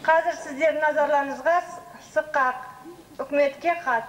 Қазір сіздердің назарларыңызға сықақ үкіметке хат.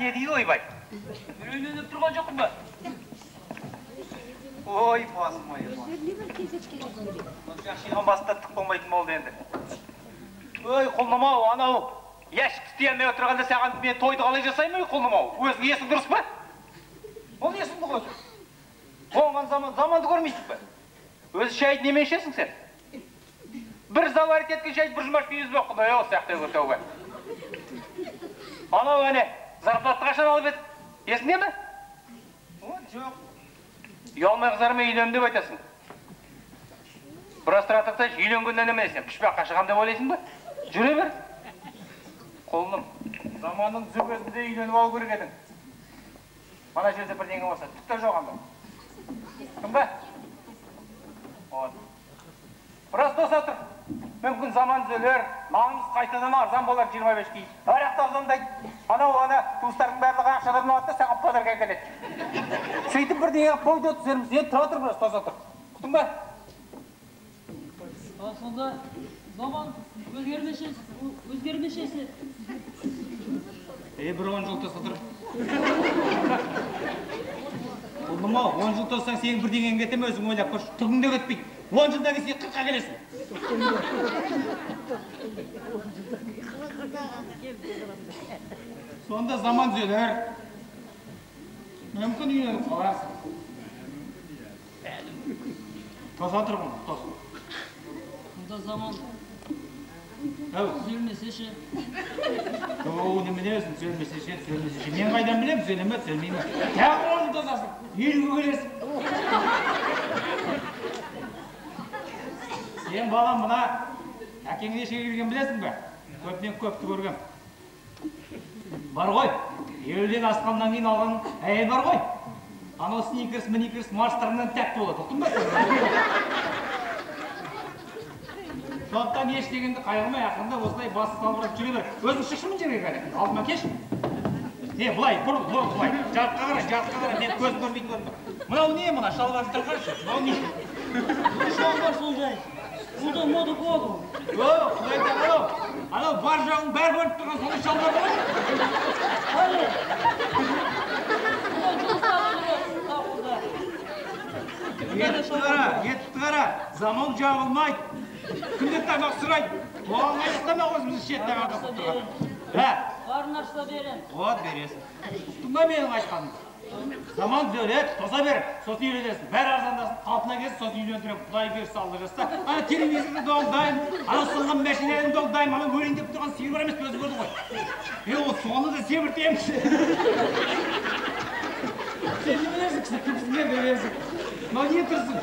Ne diyor oybay? Ürününüp durgan jokum ba? Oy, boğazım oy. Şaşıgan bastattık bolmaytın boldu endi. Oy, kolnamau, anau. Yaşık tütüyenmey oturganda sağan men toydu kalay jasayım mı kolnamau? Özün yesin durus ba? Ol yesin bu gözü. Kongan zamandı görmeydik ba? Özü şahit nemen işesin sen? Bir zavarit etken şahit bir jumaş bir yüz bak kuday o sahte görtev ba. Anau öne, zarplatты kaçan alıp et. Esinde mi? Yok. Yolmay kızarıma үйленdim деп айтасың. Biraz тұратықта үйленгеннен емесен, пішпақ қашығам деп ойлайсың ба? Жүре бер. Қолым, заманның зүгесінде үйленіп алу керек едің. Мана жерде бірдеңе болса, түкті жоқ анда. Кім ба? Biraz дос отыр. Мүмкін заман түзелер, малымыз қайтадан арзан болар 25 кей. Арақта арзандайды. Анау туыстардың барлығы ақшадан алады да саған подарка әкеледі. Сөйтіп бірдеңе қойды өтсерміз. Енді тұра тұр біраз дос отыр. Күттің ба? Сонда заман өзгермешесі. Бір 10 жыл тоса тұр. Құлдым ау, 10 жыл тоссаң сенің бірдеңен кетеме өзің ойлап көрші. Түгіңде кетпейді. 10 жылдан кейін сен 40-қа келесің. Сонда заман түзелер. Мүмкін үйленіп қаларсың. Тоса тұрғын, тос. Сонда заман түзелмесеші. Немене өзің түзелмесеші. Мен қайдан білем, түзеле ме, түзелмей ме? Тағы 10 жыл тосасың, 50-ге келесің. Сен балам мына әкең нешеге келген білесің бе? Көптен көпті көргем. Бар ғой, 50-ден асқаннан кейін алған әйел бар ғой. Анау сникерс, марстарынан тәтті болады, ұқтың ба? Сондықтан еш дегенді қайғырмай, ақырында осылай басы салбырап жүре бер. Өзің шықшымын жерге қайда, алдыма кеш. Бұлай, бұлай, жарыққа қара, мен көзім көрмейді көрмейді. Мынау не, мына шалбарды тұрғаншы, мынау не? Шалбар сондай. Мода коду. Құдайда анау бар жағың бәрі көріп тұрған сондай шалбар бар. Етті қара, заман жағылмайды. Күнде тамақ сұрайды. Оған айтықтама өзімізді шетті қағып тұрған. Барын ашса берем. Бересің. Тұңға менің айтқаным. Zaman düzelir, toza verir, sosu үйленесің. Бәрі арзандасын, қалпына келсін, сосын үйлендірем, Құдай берсі алды жаста. Ана телевизорды доғдайым, ана сылған мәшинелерін доғдайым, ана өлейін деп тұрған сүйір бар емес, өзі көрді ғой. Ол соны да семіртем. Сен не білесің, кімсіңдер бересің. Мынау не тұрсың?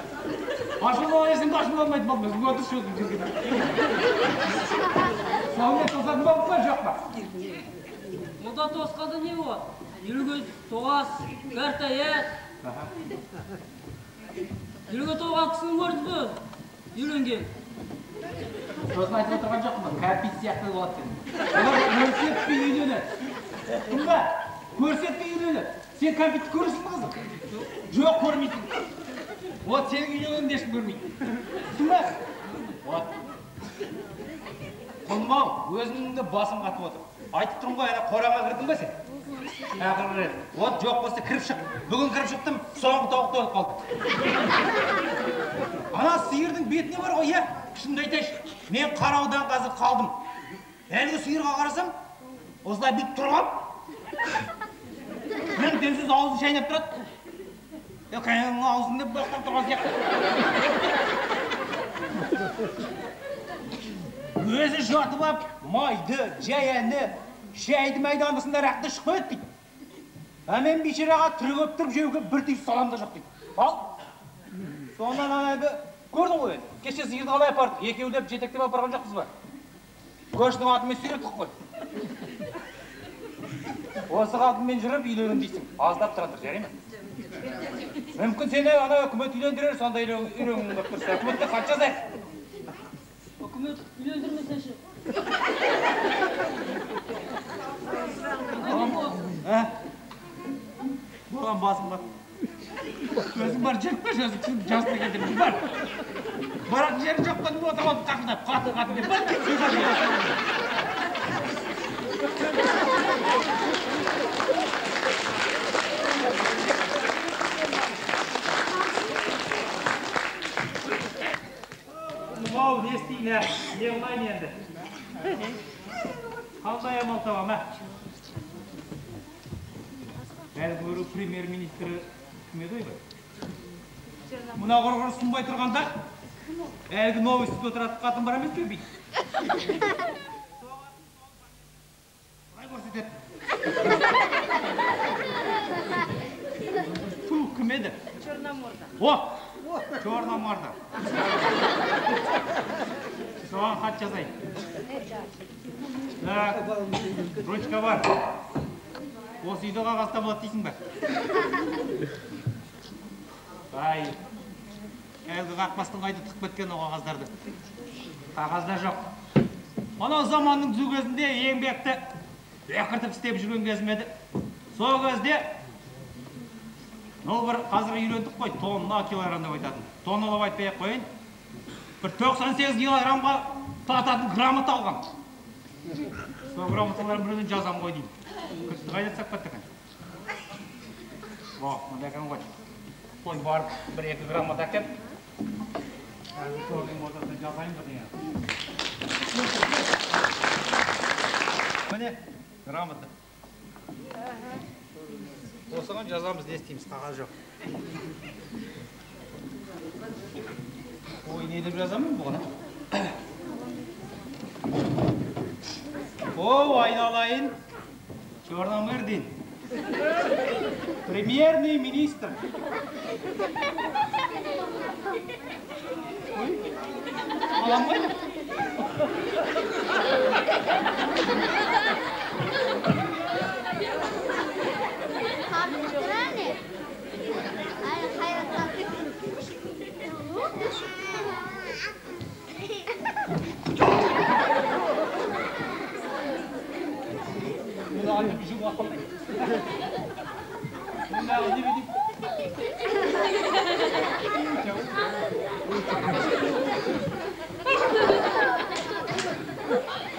Ашылы олайсың, ашылы олмайды болмай, өзің отыршы өзің жерге. Сауынет тосатын болып па, жоқ па? Мұда тосқада не о? Yürügü toğaz, kartayet. Yürügü toğaz kısmını gördünüz mü? Yürüngen. Sosun айтып отырған жоқпын ба? Кәпит сияқты болады деdim. Олар көрсетпей үйленеді. Кімға? Көрсетпей үйленеді. Сен кәпитті көресің бе қызым? Жоқ, көрмейсің. Вот сенің үйленгеніңді ешкім көрмейді. Кімға? Вот. Құлмау, өзіңді басым қатып отыр. Айтып тұрмын ғой, ана қораға кірдің бе сен? Ақыры, от жоқ болса кіріп шық. Бүгін кіріп шықтым, соңғы тауықты өліп қалды. Ана сиырдың бетіне бар ғой, шынымды айтайыншы, мен қараудан қазір қалдым. Әлгі сиырға қарасам, осылай бүйтіп тұрғам. Мен демсіз аузын шайнап тұрады. Кәйіңнің аузын деп боқтап тұрған сияқты. Өзі жатып ап, майды, жаяны, шайды майдандысында рақты шықпайды дейді. Мен бейшараға түрігіп тұрып жеуге бір түйіп салам да жоқ дейді. Ал, сондан анайды көрдің ғой, кеше сиырды қалай апардық, екеулеп жетектеп апарған жоқпыз ба? Көшінің атымен сүйреттік қой. Осы қалпымен жүріп үйленем дейсің, аздап тұратыр, жарай ма? Мүмкін сені ана үкімет үйлендірер, сонда үйренгің көп тұрса, үкіметте хат жазайық. Үкімет үйлендірмесінші. Болған басым бар. Өзің бар жүріп көш, өзің жасына кетіріп бар. Баратын жері жоқ қой, отырған қақылдап, қатын деп бар. Ау, не істейін, не қылайын енді? Қалдай амал табам, Әлгі көру премьер-министрі кім еді ойбай? Мұна құрғыр сұнбай тұрғанда, әлгі новостьте отыратын қатын бар емес пе бейт? Қалай көрсетеді? Ту, кім еді? Черноморда. О! Черноморда. Соған хат жазайын. Так, ручка бар. Осы үйді қағазда болады дейсің бе? Ай, әлгі қақпастың қайда тықып кеткен о қағаздарды. Қағазда жоқ. Анау заманның түзу кезінде еңбекті өкіртіп істеп жүрген кезім еді. Сол кезде ол бір қазір үйлендік қой, тонна килограмм деп айтатын. Тонналап айтпай ақ қойын. Бір 98 килограммға тататын грамота алған. Сол грамоталарын біреуден жазам ғой деймін. Күтті қайда тсақ бәтті қан? О, мұнда кән ғой. Қой барып, 1-2 грамота әкеп. Әлгі көрдің ортасына жазайын ба деген. Міне, грамота. Осыған жазамыз, не істейміз, қағаз жоқ. Ой, не деп жазамын бұғына? О, айналайын. Черномырдин. Премьерный министр. Ой, аламайды?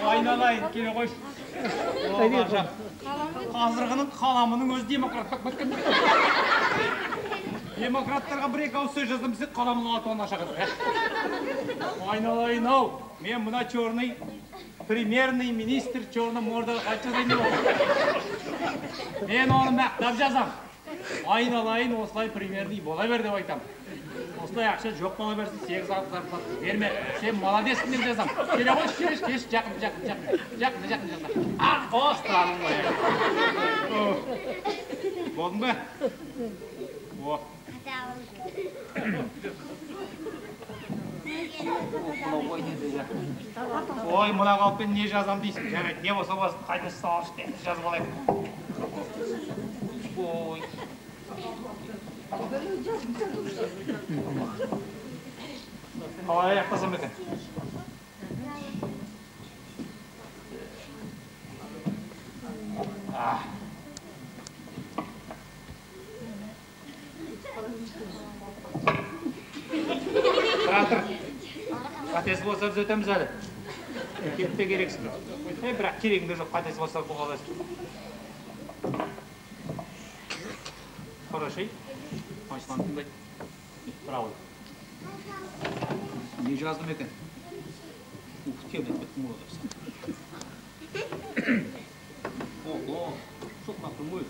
Айналайын, келе қойшы. Қазіргінің қаламының өзі демократтық біткен. Демократтарға бір-екі ауыз сөз жаздым, сіз қаламының атуын аша қазір. Айналайын ау, мен мұна черный премьерный министр Черномордада қайтшы жазайын деп отырмын. Мен оны мақтап жазам. Айналайын, осылай премьерный бола бер деп айтам. Осылай ақша жоқ бола берсін, 8 зарплат берме. Сен молодеспін деп жазам. Келе қойшы, кеш, жақын жазам. Ақ, остраның ғой. Болдың ба? О. Ой, мұна қалпен не жазам дейсің? Жарайды, не болса болсын, қайта салшы деп жазып алайық. Ой. Қалай аяқтасам екен? Тұратыр. Қатесі болса біз өтеміз әлі. Кетпе керексің. Бірақ керегіңді жоқ, қатесі болса бұл қалайсың. Хороший. Айслан тыңдай. Браво. Не жаздым екен? Ух, темдеп кеттім ғой. Ого, çok нақты мой.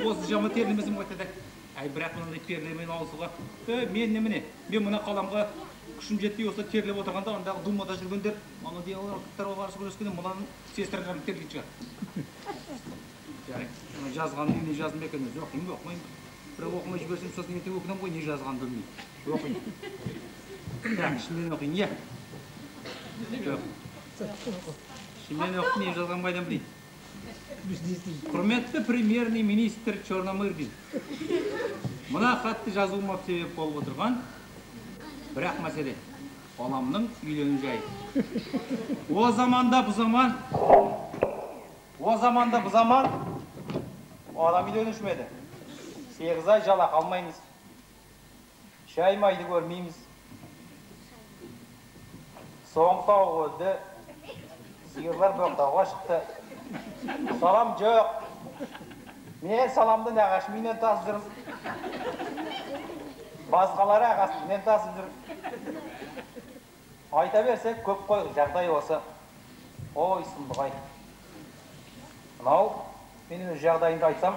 Осы жаман терлемесім ғой деді. Ай, бірақ мынандай терлемейін ауысуға. Мен немене? Мен мына қаламға күшім жетпей осы терлеп отырғанда, ондағы думада жүргендер, оны диалогтар оларсы көрескенде, мұнан сестраларын терлейді шығар. Жазғанын не жаздым екен өзі, оқимын ба, оқымайын ба? Бірақ оқымай жіберсем, сосын ертең өкінем ғой, не жазғанын білмеймін. Оқимын. Бірақ ішімнен оқиын, не? Ішімнен оқиын, не жазған қайдан білейін. Құрметті премьерный министр Черномырдин. Мына хатты жазуыма себеп болып отырған бірақ мәселе баламның үйлену жайы. О заманда бұл заман адам үйленушмеді. 8 ай жалақы алмаймыз. Шай майды көрмейміз. Соң тауық өлді. Сиырлар боқтауға шықты. Салам жоқ. Мен саламды нағашыммен тасып жүрмін. Басқалары ағасымен тасып жүрмін. Айта берсек көп қой, жағдай осы. Ой, сұмдық-ай. Мынау, мен өз жағдайымды айтсам,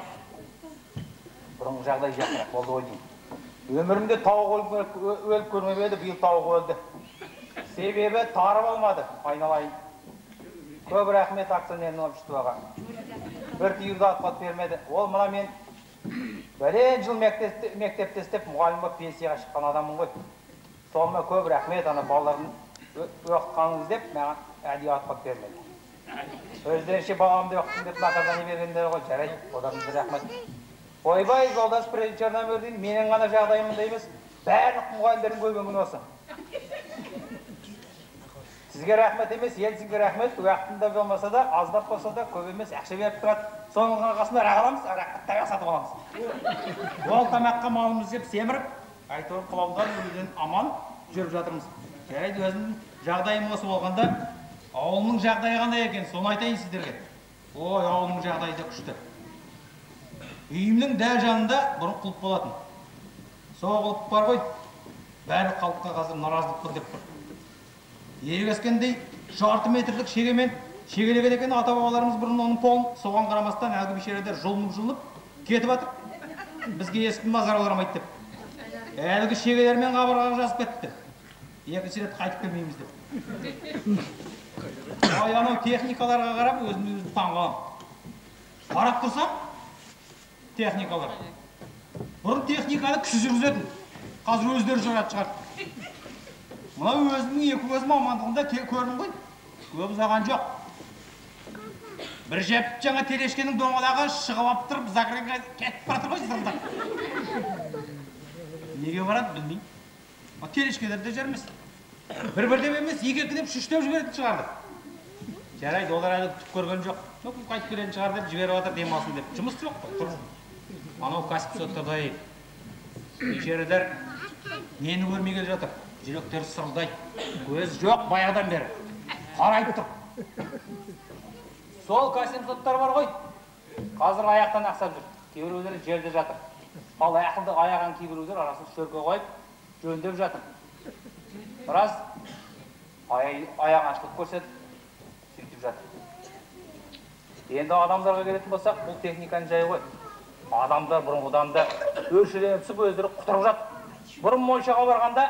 бұрынғы жағдай жақынырақ болды ғой деймін. Өмірімде тауық өліп көрмемеді, биыл тауық өлді. Себебі тарып алмады, айналайын. Көп рахмет акционердің обществоға. Бір түйірді атқат бермеді. Ол мұна мен бәлен жыл мектепте істеп, мұғалім болып пенсияға шыққан адаммын ғой. Соңыма көп рахмет, ана балаларын оқытқаныңыз деп, маған әдейі атқат бермеді. Өздерінше баламды оқытсын деп наказание бергендер ғой, жарайды, одан рахмет. Ойбай, жолдас президент Черномырдин, менің ғана жағдайымында емес, барлық мұғалімдердің көрген күні осы. Сізге рахмет емес, елсізге рахмет, уақытында болмаса да, аздап болса да, көп емес, ақша беріп тұрады. Соның арқасында рақ аламыз, тамақ сатып аламыз. Ол тамаққа малымыз деп семіріп, айтып құлаудан өлуден аман жүріп жатырмыз. Жарайды, өзінің жағдайым осы болғанда, ауылының жағдайы қандай екен, соны айтайын сіздерге. Ой, ауылының жағдайы да күшті. Үйімнің дәл жанында бұрын құлып болатын. Сол құлып бар ғой, бәрі халыққа қазір наразылық деп тұр. Ерегескендей жарты метрлік шегемен шегелеген екен ата-бабаларымыз бұрын оның полын, соған қарамастан әлгі бишерелер жұлынып кетіп жатыр. Бізге ешкім назар аудармайды деп. Әлгі шегелермен қабырғаға жазып кетті. Екінші рет қайтып келмейміз деп. Ай, анау техникаларға қарап өзімді таңғаламын. Қарап тұрсам, техникалар. Бұрын техниканы кісі жүргізетін. Қазір өздері жүргізіп шығарды. Мына өзімнің екі көзім амандығында көрдім ғой. Көп ұзаған жоқ. Бір жеп жаңа терешкенің доңғалағы шығып алып тұрып, Закренға кетіп баратыр ғой сырылдап. Неге барады білмеймін. Терешкелерде жүрміз. Бір-бірдеп емес, екі-екідеп шүштеп жіберетін шығарды. Жарайды, олар әлі күтіп көрген жоқ. Мүмкін қайтып келетін шығар деп жіберіп жатыр, демалсын деп. Жұмыс жоқ қой, тұр. Анау кәсіп соттардай бишерелер нені көрмей келе жатыр. Жүректері сырылдайды. Көз жоқ баяғыдан бері. Қарайды тұр. Сол кәсіп соттар бар ғой. Қазір аяқтан ақсап жүр. Кейбіреулері жерде жатыр. Ал ақылды аяған кейбіреулер арасын шөрке қойып, жөндеп жатыр. Біраз аяғаншылық көрсетіп, сөйтіп жатыр. Енді адамдарға келетін болсақ, бұл техниканың жайы ғой. Адамдар бұрынғыдан да өршеленіп түсіп өздері құтырып жатыр. Бұрын Моншаға барғанда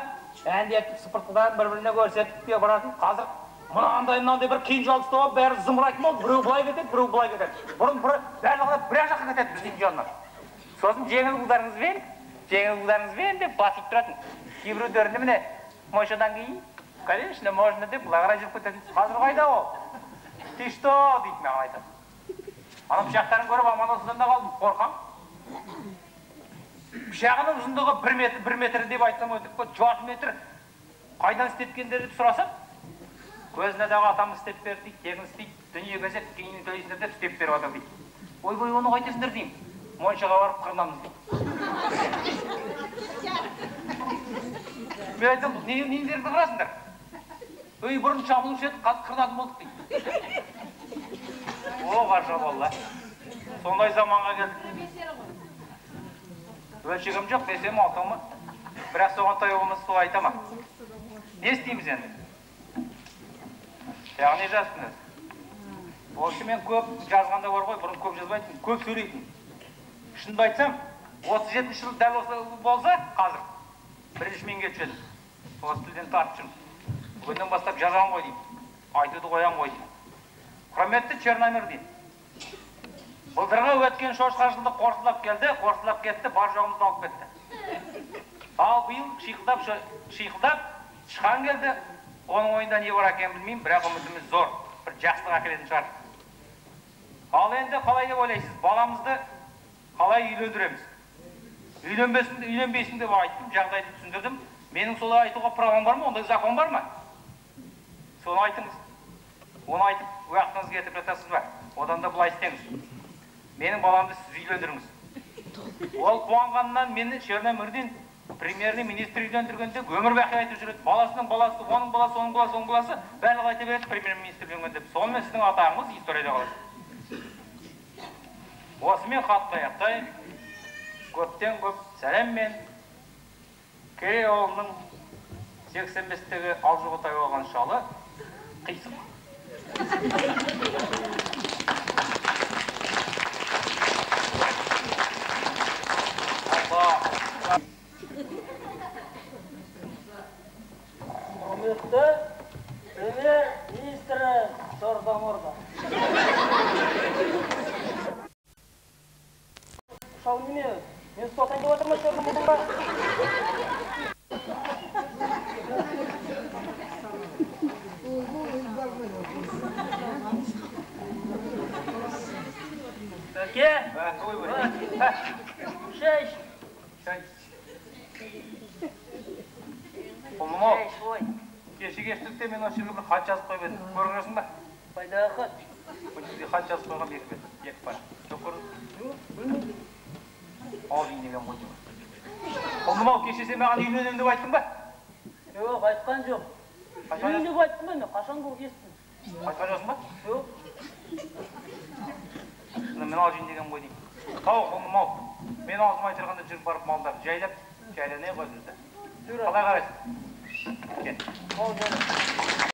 әндетіп сыпыртқыдан бір-біріне көрсетіп баратын. Қазір мынандай бір кейін жалғыз тауып бәрі зымырайтын болды. Біреу былай кетеді, біреу былай кетеді. Бұрын барлығы бір жаққа кетеді біздің жанынан. Сосын жеңіл бұлдарыңызбен деп басып тұратын. Кейбіреулерінде міне Моншадан кейін, конечно, можно деп бұлай қарай жүріп кететін. Қазір қайда ол? Ты что дейді маған айтады. Ана пышақтарын көріп аман осыдан да қалдым, қорқам. Пышағының ұзындығы 1 метр деп айтсам өтіп қой, жарты метр. Қайдан істеткендер деп сұрасам, көзіне дағы атам істеп берді дейді, тегін істейді, дүние кезеп, кейінен төлейсіңдер деп істеп беріп атам дейді. Ойбай, оны қайтесіңдер деймін. Моншаға барып қырынамыз дейді. Мен айтам, нелеріңді қырасыңдар? Өй, бұрын шабылушы еді, қырнатын болдық дейді. О, ғажап алла. Сондай заманға келдік. Өлшегім жоқ десем алтауыма. Бірақ соған таяуымыз сол айтама. Не істейміз енді? Яғни жаздыңыз. Осы мен көп жазғанда бар ғой, бұрын көп жазбайтын, көп сөйлейтін. Шынымды айтсам, 37 жыл дәл осы болса, қазір бірінші мен кетіп едім. Осы тілден тартып жүрмін. Бүгіннен бастап жазам ғой деймін. Айтуды қоям ғой деймін. Құрметті Черномыр деймін. Былтырғы өткен шошқа жылды қорсылап келді, қорсылап кетті, бар жоғымызды алып кетті. Ал биыл шиқылдап шыққан келді. Оның ойында не бар екенін білмеймін, бірақ үмітіміз зор. Бір жақсылық әкелетін шығар. Ал енді қалай деп ойлайсыз? Баламызды қалай үйлендіреміз? Үйленбесін деп айттым, жағдайды түсіндірдім. Менің солай айтуға правам бар ма? Ондай закон бар ма? Соны айтыңыз. Оны айтып, уақытыңызға кетіп жатасыз ба? Одан да былай істеңіз. Менің баламды сіз үйлендіріңіз. Ол қуанғаннан мені Черномырдин премьерный министр үйлендіргенде өмір бақи айтып жүреді. Баласының баласы, оның баласы, оның баласы, оның баласы барлығы айта береді премьер-министр үйленгенде. Сонымен сіздің атағыңыз историяда қалады. Осымен хатты аяқтайын. Көптен көп сәлеммен Керей ауылының 85-тегі алжығытай болған шалы қисық. Құрметті премьер-министрі Чорномырда. Шау неме? Мен сұлтан деп отырмын Чорномырдыңға. Әке? Шай. Құлым-ау, кеші-кештікте мен осы жерге бір хат жазып қойып едім. Көріп жүрсің ба? Қайдағы хат? Бұл жерге хат жазып қойған екі пара. Жоқ көрдің? Ал дейін деген ғой. Құлым-ау, кеше сен маған үйленемін деп айттың ба? Жоқ, айтқан жоқ. Үйленем деп айттым ба мен? Қашан бұл естім? Айтқан жоқсың ба? Жоқ. Мен ал дейін деген ғой дейін. Тау, құлым-ау, мен аузым айтырғанда жүріп барып малдарды жайлап, жайланай қойдыңызды. Қалай қарайсың? Кет. Ол жарайды.